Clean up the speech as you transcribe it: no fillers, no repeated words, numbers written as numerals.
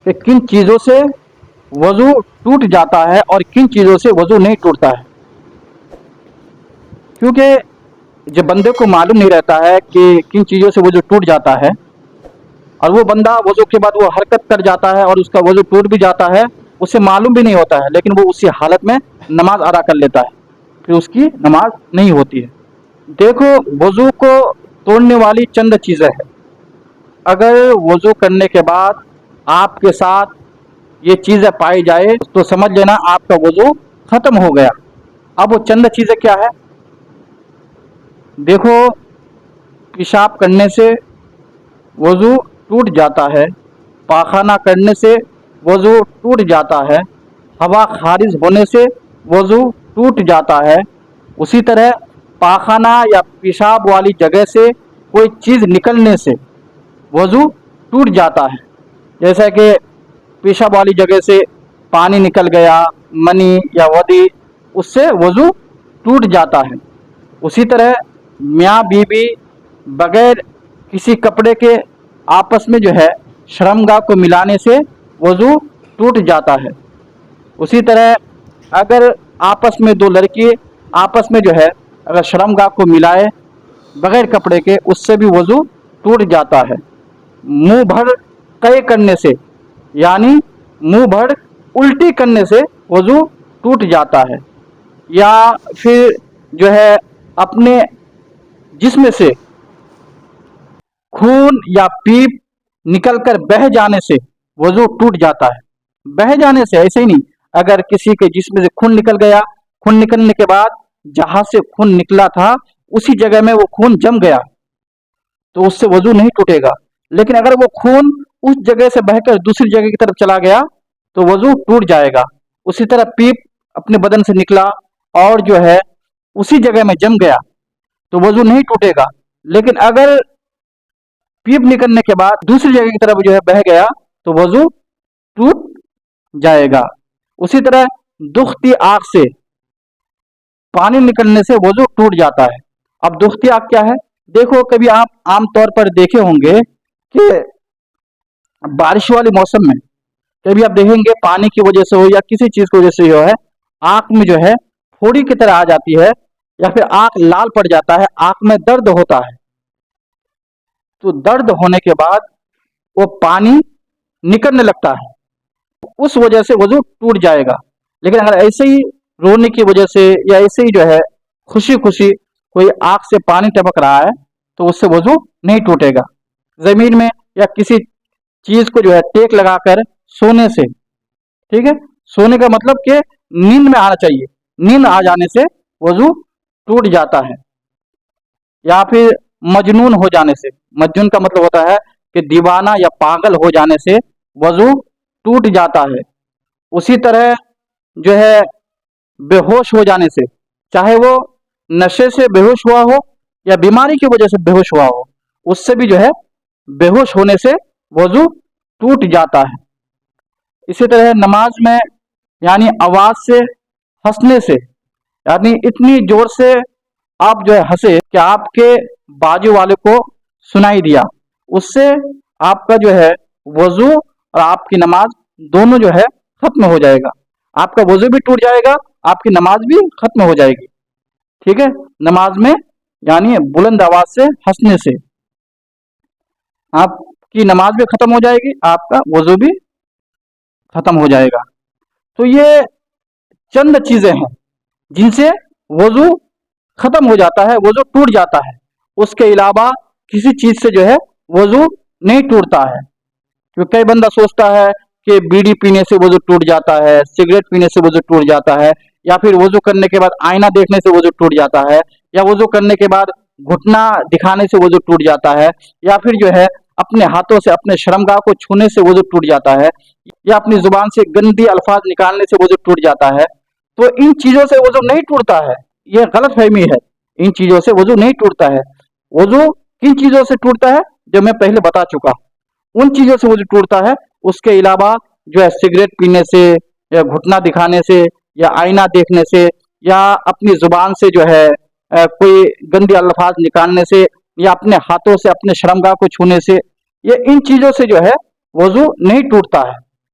کہ کن چیزوں سے وضو ٹوٹ جاتا ہے اور کن چیزوں سے وضو نہیں ٹوٹتا ہے. کیونکہ جب بندے کو معلوم نہیں رہتا ہے کہ کن چیزوں سے وضو ٹوٹ جاتا ہے اور وہ بندہ وضو کے بعد وہ حرکت کر جاتا ہے اور اس کا وضو ٹوٹ بھی جاتا ہے، اسے معلوم بھی نہیں ہوتا ہے، لیکن وہ اسی حالت میں نماز ادا کر لیتا ہے، پھر اس کی نماز نہیں ہوتی ہے. دیکھو، وضو کو توڑنے والی چند چیزیں ہیں. اگر وضو کرنے کے بعد آپ کے ساتھ یہ چیزیں پائی جائے تو سمجھ لینا آپ کا وضو ختم ہو گیا. اب وہ چند چیزیں کیا ہے؟ دیکھو، پیشاب کرنے سے وضو ٹوٹ جاتا ہے، پاخانہ کرنے سے وضو ٹوٹ جاتا ہے، ہوا خارج ہونے سے وضو ٹوٹ جاتا ہے. اسی طرح پاخانہ یا پیشاب والی جگہ سے کوئی چیز نکلنے سے وضو ٹوٹ جاتا ہے. جیسا کہ پیشاب والی جگہ سے پانی نکل گیا، منی یا ودی، اس سے وضو ٹوٹ جاتا ہے. اسی طرح میاں بیوی بغیر کسی کپڑے کے آپس میں شرمگاہ کو ملانے سے وضو ٹوٹ جاتا ہے. اسی طرح اگر آپس میں دو لڑکی آپس میں اگر شرمگاہ کو ملائے بغیر کپڑے کے، اس سے بھی وضو ٹوٹ جاتا ہے. منہ بھر قے کرنے سے، یعنی منہ بھر الٹی کرنے سے وضو ٹوٹ جاتا ہے. یا پھر اپنے جسم سے خون یا پیپ نکل کر بہہ جانے سے وضو ٹوٹ جاتا ہے. بہہ جانے سے ایسے ہی نہیں، اگر کسی کے جسم سے خون نکل گیا، خون نکلنے کے بعد جہاں سے خون نکلا تھا اسی جگہ میں وہ خون جم گیا تو اس سے وضو نہیں ٹوٹے گا. لیکن اگر وہ خون اس جگہ سے بہہ کر دوسری جگہ کی طرف چلا گیا تو وضو ٹوٹ جائے گا. اسی طرح پیپ اپنے بدن سے نکلا اور اسی جگہ میں جم گیا تو وضو نہیں ٹوٹے گا. لیکن اگر پیپ نکلنے کے بعد دوسری جگہ کی طرف بہہ گیا تو وضو ٹوٹ جائے گا. اسی طرح دختی آنکھ سے پانی نکلنے سے وضو ٹوٹ جاتا ہے. اب دختی آنکھ کیا ہے؟ دیکھو، کبھی آپ عام طور پر دیکھے ہوں گے کہ بارش والے موسم میں کبھی آپ دیکھیں گے پانی کی وجہ سے ہو یا کسی چیز کی وجہ سے آنکھ میں پھوڑی کی طرح آ جاتی ہے یا پھر آنکھ لال پڑ جاتا ہے، آنکھ میں درد ہوتا ہے. تو درد ہونے کے بعد وہ پانی نکلنے لگتا ہے، اس وجہ سے وضو ٹوٹ جائے گا. لیکن اگر ایسے ہی رونے کی وجہ سے یا ایسے ہی خوشی خوشی کوئی آنکھ سے پانی ٹپک رہا ہے تو اس سے وضو نہیں ٹوٹے گا. زمین میں یا کسی چیز کو ٹیک لگا کر سونے سے، ٹھیک ہے، سونے کا مطلب کہ نیند میں آنا چاہیے، نیند آ جانے سے وضو ٹوٹ جاتا ہے. یا پھر مجنون ہو جانے سے، مجنون کا مطلب ہوتا ہے کہ دیوانہ یا پاگل ہو جانے سے وضو ٹوٹ جاتا ہے. اسی طرح بے ہوش ہو جانے سے، چاہے وہ نشے سے بے ہوش ہوا ہو یا بیماری کی وجہ سے بے ہوش ہوا ہو، اس سے بھی بے ہوش ہونے سے وضو ٹوٹ جاتا ہے. اسی طرح نماز میں یعنی آواز سے ہنسنے سے، یعنی اتنی زور سے آپ ہنسے کہ آپ کے بازو والے کو سنائی دیا، اس سے آپ کا وضو اور آپ کی نماز دونوں ختم ہو جائے گا. آپ کا وضو بھی ٹوٹ جائے گا، آپ کی نماز بھی ختم ہو جائے گی. ٹھیک ہے، نماز میں یعنی بلند آواز سے ہنسنے سے آپ کی نماز بھی ختم ہو جائے گی، آپ کا وضو بھی ختم ہو جائے گا. تو یہ چند چیزیں ہیں جن سے وضو ختم ہو جاتا ہے، وضو ٹوٹ جاتا ہے. اس کے علاوہ کسی چیز سے وضو نہیں ٹوٹتا ہے. کیونکہ کئی بندہ سوچتا ہے کہ بیڑی پینے سے وضو ٹوٹ جاتا ہے، سگریٹ پینے سے وضو ٹوٹ جاتا ہے، یا پھر وضو کرنے کے بعد آئینہ دیکھنے سے وضو ٹوٹ جاتا ہے، یا وضو کرنے کے بعد گھٹنا دکھانے سے وضو ٹوٹ جاتا ہے، یا پھر اپنے ہاتھوں سے اپنے شرمگاہ کو چھونے سے وضو ٹوٹ جاتا ہے، یا اپنی زبان سے گندی الفاظ نکالنے سے وضو ٹوٹ جاتا ہے. تو ان چیزوں سے وضو نہیں ٹوٹتا ہے، یہ غلط فہمی ہے. ان چیزوں سے وضو نہیں ٹوٹتا ہے. وضو کن چیزوں سے ٹوٹتا ہے جو میں پہلے بتا چکا، ان چیزوں سے وضو ٹوٹتا ہے. اس کے علاوہ سگریٹ پینے سے یا گھٹنا دکھانے سے یا آئینہ دیکھنے سے یا اپنی زبان سے کوئی گندی الفاظ نکالنے سے یا اپنے ہاتھوں سے اپنے شرمگاہ کو چھونے سے، یہ ان چیزوں سے وضو نہیں ٹوٹتا ہے.